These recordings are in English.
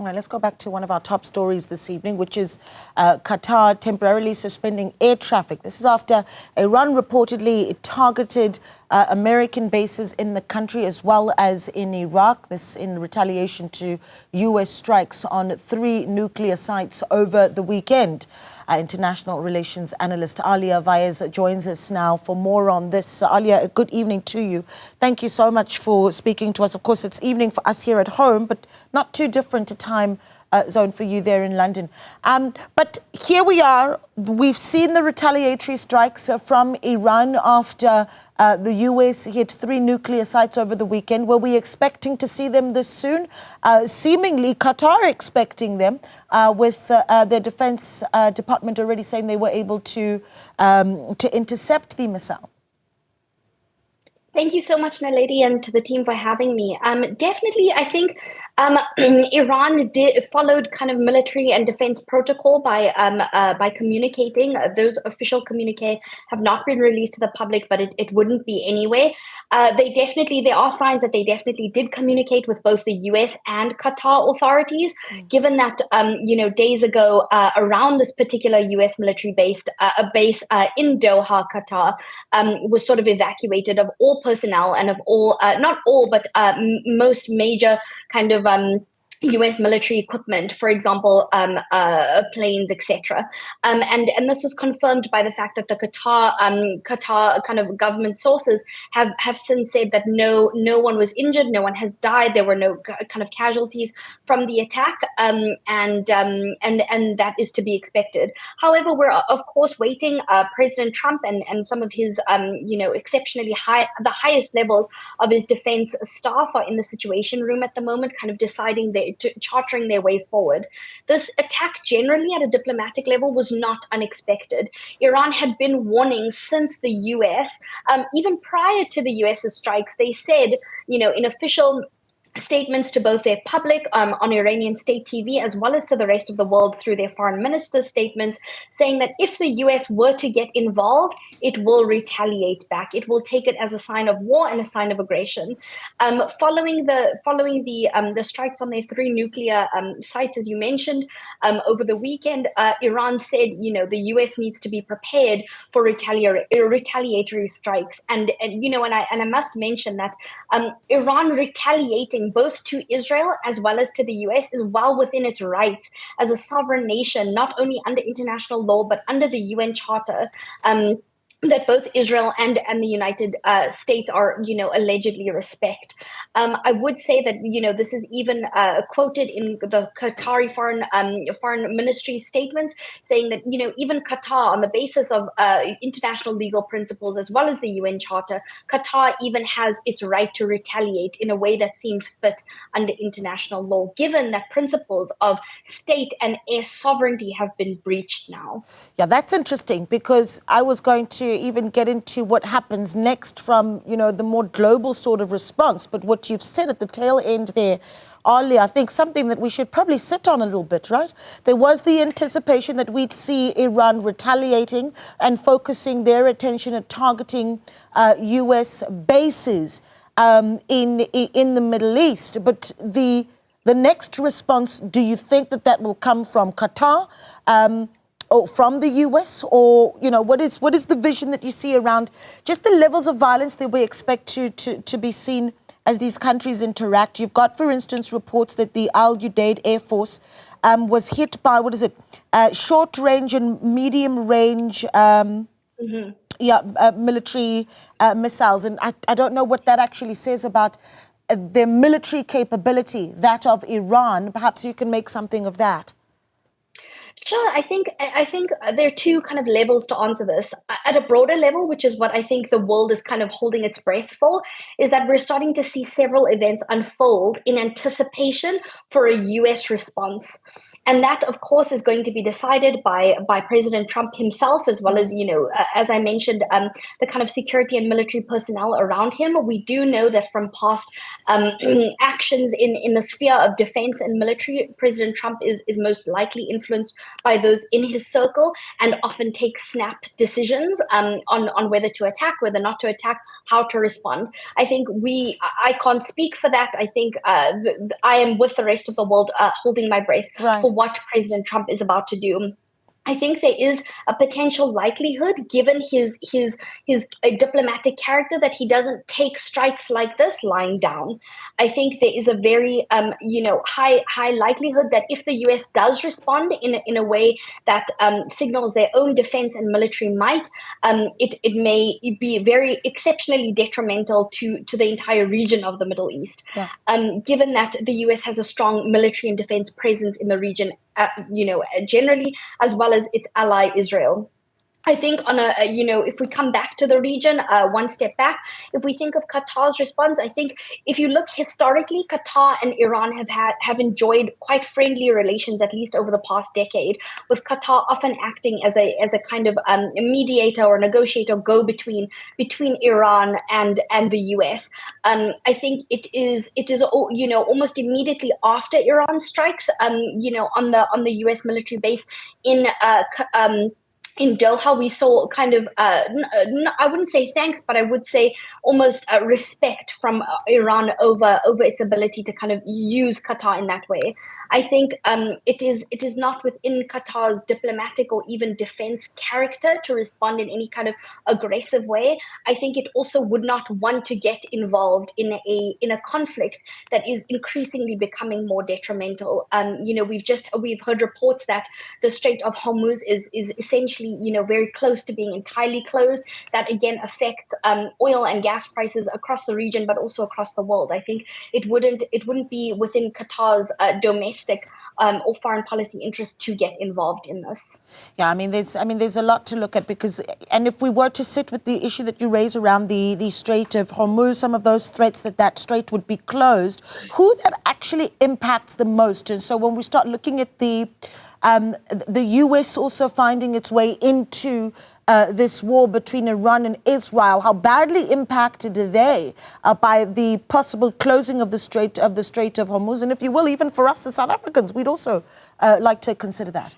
All right, let's go back to one of our top stories this evening, which is Qatar temporarily suspending air traffic. This is after Iran reportedly targeted American bases in the country as well as in Iraq. This in retaliation to U.S. strikes on 3 nuclear sites over the weekend. International relations analyst Aaliyah Vayez joins us now for more on this. Aaliyah, good evening to you. Thank you so much for speaking to us. Of course, it's evening for us here at home, but not too different a time zone for you there in London. But here we are. We've seen the retaliatory strikes from Iran after the US hit 3 nuclear sites over the weekend. Were we expecting to see them this soon? Seemingly, Qatar expecting them, with their defense department already saying they were able to intercept the missile. Thank you so much, Naledi, and to the team for having me. Definitely, I think Iran followed kind of military and defense protocol by communicating. Those official communique have not been released to the public, but it wouldn't be anyway. There are signs that they definitely did communicate with both the US and Qatar authorities, given that, days ago, around this particular US military base in Doha, Qatar, was sort of evacuated of all personnel and of all, not all, but most major kind of US military equipment, for example, planes, etc. And this was confirmed by the fact that the Qatar kind of government sources have since said that no one was injured, no one has died, there were no kind of casualties from the attack, and that is to be expected. However, we're of course waiting. President Trump and some of his exceptionally the highest levels of his defense staff are in the Situation Room at the moment, kind of deciding chartering their way forward. This attack generally at a diplomatic level was not unexpected. Iran had been warning since the US, even prior to the US's strikes. They said, in official statements to both their public on Iranian state TV as well as to the rest of the world through their foreign minister statements, saying that if the US were to get involved, it will retaliate back. It will take it as a sign of war and a sign of aggression. Following the strikes on their 3 nuclear sites, as you mentioned, over the weekend, Iran said, the US needs to be prepared for retaliatory strikes. And I must mention that Iran retaliating both to Israel as well as to the US is well within its rights as a sovereign nation, not only under international law, but under the UN Charter. That both Israel and the United States are, allegedly respect. I would say that, this is even quoted in the Qatari foreign ministry statements, saying that, even Qatar, on the basis of international legal principles as well as the UN Charter, Qatar even has its right to retaliate in a way that seems fit under international law, given that principles of state and air sovereignty have been breached now. Yeah, that's interesting, because I was going to even get into what happens next from, the more global sort of response. But what you've said at the tail end there, Aaliyah, I think something that we should probably sit on a little bit, right? There was the anticipation that we'd see Iran retaliating and focusing their attention at targeting US bases in the Middle East. But the next response, do you think that will come from Qatar? Or from the US, or what is the vision that you see around just the levels of violence that we expect to be seen as these countries interact? You've got, for instance, reports that the Al Udeid Air Force was hit by short range and medium range military missiles, and I don't know what that actually says about their military capability, that of Iran. Perhaps you can make something of that. Sure. I think there are 2 kind of levels to answer this. At a broader level, which is what I think the world is kind of holding its breath for, is that we're starting to see several events unfold in anticipation for a US response. And that, of course, is going to be decided by President Trump himself, as well as, as I mentioned, the kind of security and military personnel around him. We do know that from past actions in the sphere of defense and military, President Trump is most likely influenced by those in his circle, and often takes snap decisions on whether to attack, whether not to attack, how to respond. I think I can't speak for that. I think I am with the rest of the world holding my breath for what President Trump is about to do. I think there is a potential likelihood, given his diplomatic character, that he doesn't take strikes like this lying down. I think there is a very high likelihood that if the U.S. does respond in a way that signals their own defense and military might, it may be very exceptionally detrimental to the entire region of the Middle East. Given that the U.S. has a strong military and defense presence in the region, generally, as well as its ally Israel. I think if we come back to the region, one step back, if we think of Qatar's response, I think if you look historically, Qatar and Iran have enjoyed quite friendly relations, at least over the past decade, with Qatar often acting as a kind of mediator or negotiator, go between Iran and the US. I think it is almost immediately after Iran strikes on the US military base in Doha, we saw kind of, I wouldn't say thanks, but I would say almost respect from Iran over its ability to kind of use Qatar in that way. I think it is not within Qatar's diplomatic or even defense character to respond in any kind of aggressive way. I think it also would not want to get involved in a conflict that is increasingly becoming more detrimental. We've heard reports that the Strait of Hormuz is essentially very close to being entirely closed. That again affects oil and gas prices across the region, but also across the world. I think it wouldn't be within Qatar's domestic or foreign policy interest to get involved in this. Yeah, there's a lot to look at, and if we were to sit with the issue that you raise around the Strait of Hormuz, some of those threats that strait would be closed, who that actually impacts the most. And so when we start looking at the US also finding its way into this war between Iran and Israel, how badly impacted are they by the possible closing of the Strait of Hormuz? And if you will, even for us as South Africans, we'd also like to consider that.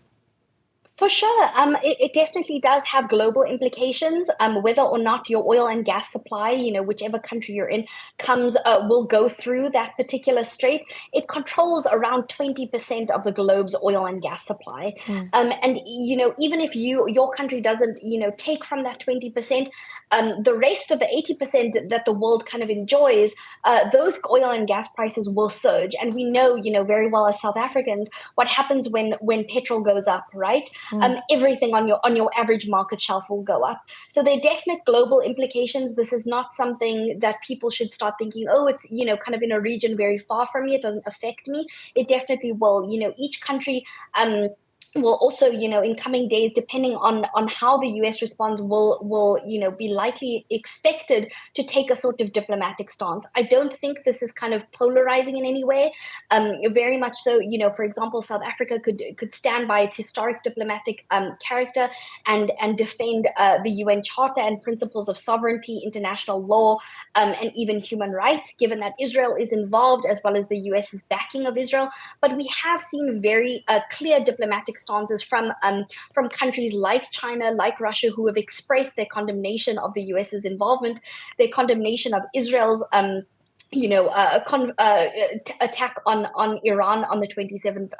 For sure. It definitely does have global implications. Whether or not your oil and gas supply, whichever country you're in, will go through that particular strait. It controls around 20% of the globe's oil and gas supply. And even if your country doesn't, take from that 20%, the rest of the 80% that the world kind of enjoys, those oil and gas prices will surge. And we know, very well as South Africans, what happens when petrol goes up, right? Everything on your average market shelf will go up. So there are definite global implications. This is not something that people should start thinking, oh, it's kind of in a region very far from me, it doesn't affect me. It definitely will. Each country will also, in coming days, depending on how the US responds, will be likely expected to take a sort of diplomatic stance. I don't think this is kind of polarizing in any way. Very much so, for example, South Africa could stand by its historic diplomatic character and defend the UN Charter and principles of sovereignty, international law, and even human rights, given that Israel is involved, as well as the US's backing of Israel. But we have seen very clear diplomatic stances from countries like China, like Russia, who have expressed their condemnation of the US's involvement, their condemnation of Israel's attack on Iran on the 27th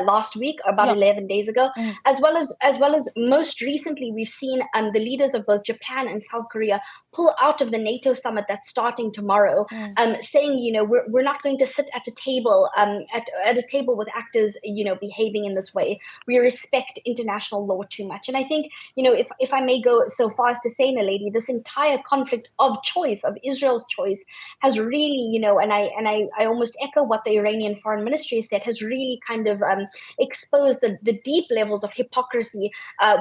last week, about 11 days ago, as well as most recently, we've seen the leaders of both Japan and South Korea pull out of the NATO summit that's starting tomorrow, saying, we're not going to sit at a table at a table with actors, behaving in this way. We respect international law too much. And I think, if I may go so far as to say, Naledi, this entire conflict of choice of Israel Israel's choice has really, and I almost echo what the Iranian Foreign Ministry said, has really kind of exposed the deep levels of hypocrisy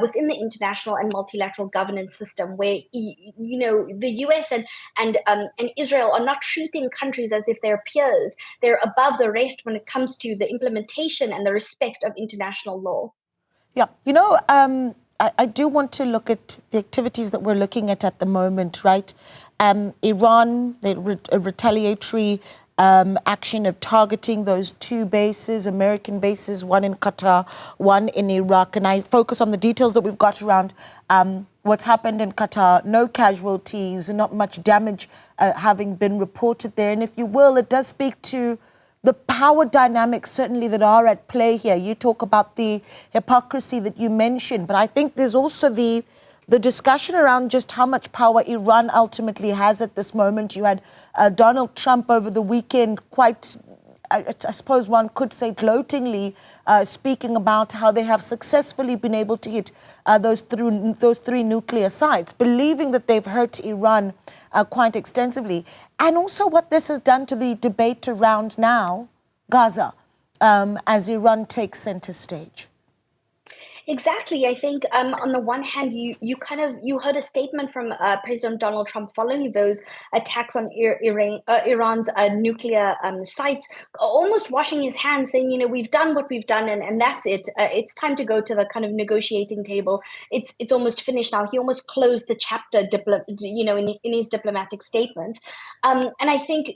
within the international and multilateral governance system, where the US and Israel are not treating countries as if they're peers. They're above the rest when it comes to the implementation and the respect of international law. Yeah, I do want to look at the activities that we're looking at the moment, right? Iran, a retaliatory action of targeting those two bases, American bases, one in Qatar, one in Iraq. And I focus on the details that we've got around what's happened in Qatar. No casualties, not much damage having been reported there. And if you will, it does speak to the power dynamics certainly that are at play here. You talk about the hypocrisy that you mentioned, but I think there's also the discussion around just how much power Iran ultimately has at this moment. You had Donald Trump over the weekend quite, I suppose one could say gloatingly, speaking about how they have successfully been able to hit those three nuclear sites, believing that they've hurt Iran quite extensively. And also what this has done to the debate around now Gaza, as Iran takes center stage. Exactly. I think on the one hand, you heard a statement from President Donald Trump following those attacks on Iran's nuclear sites, almost washing his hands, saying, we've done what we've done, and that's it. It's time to go to the kind of negotiating table. It's almost finished now. He almost closed the chapter, in his diplomatic statements. And I think,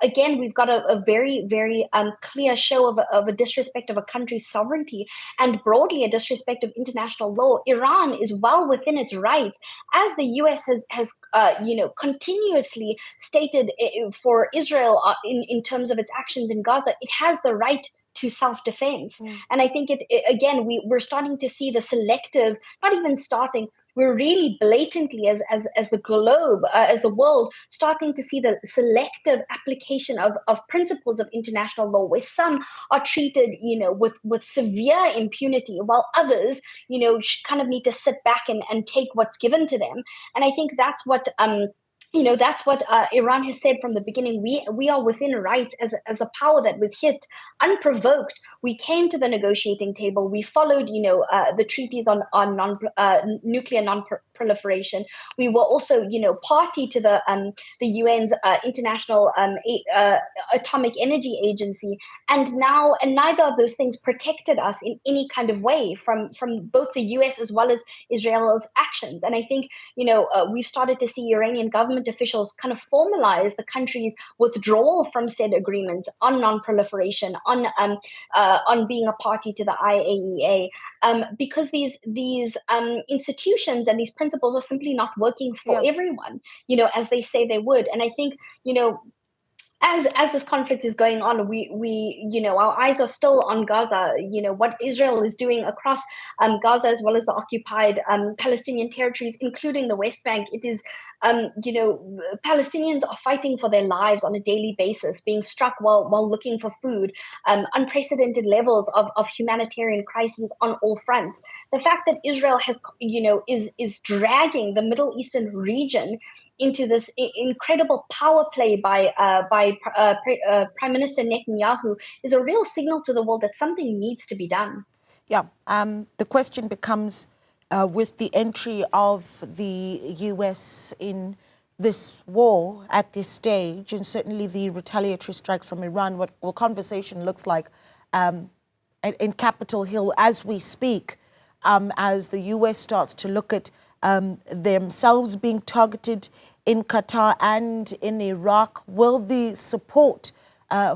again, we've got a very, very clear show of a disrespect of a country's sovereignty, and broadly a disrespect of international law. Iran is well within its rights, as the US has continuously stated for Israel in terms of its actions in Gaza. It has the right to self-defense. And I think we're starting to see the selective, not even starting, we're really blatantly as the globe, as the world, starting to see the selective application of principles of international law, where some are treated, with severe impunity, while others, kind of need to sit back and take what's given to them. And I think that's what Iran has said from the beginning. We are within rights as a power that was hit unprovoked. We came to the negotiating table. We followed, the treaties on nuclear non-proliferation. We were also, party to the UN's International Atomic Energy Agency, and neither of those things protected us in any kind of way from both the US as well as Israel's actions. And I think, we've started to see Iranian government officials kind of formalize the country's withdrawal from said agreements on non-proliferation, on being a party to the IAEA, because these institutions and these principles are simply not working for everyone, as they say they would. And I think, as this conflict is going on, we our eyes are still on Gaza. What Israel is doing across Gaza, as well as the occupied Palestinian territories, including the West Bank. It is, Palestinians are fighting for their lives on a daily basis, being struck while looking for food. Unprecedented levels of humanitarian crises on all fronts. The fact that Israel has, is dragging the Middle Eastern region into this incredible power play by Prime Minister Netanyahu is a real signal to the world that something needs to be done. Yeah, the question becomes, with the entry of the US in this war at this stage, and certainly the retaliatory strikes from Iran, what conversation looks like in Capitol Hill as we speak, as the US starts to look at themselves being targeted in Qatar and in Iraq. Will the support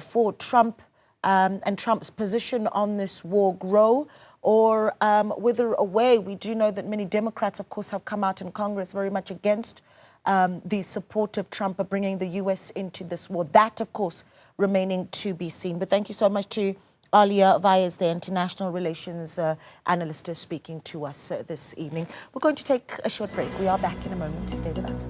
for Trump and Trump's position on this war grow or wither away? We do know that many Democrats, of course, have come out in Congress very much against the support of Trump of bringing the US into this war. That, of course, remaining to be seen. But thank you so much to Aaliyah Vayez, the international relations analyst, speaking to us this evening. We're going to take a short break. We are back in a moment. Stay with us.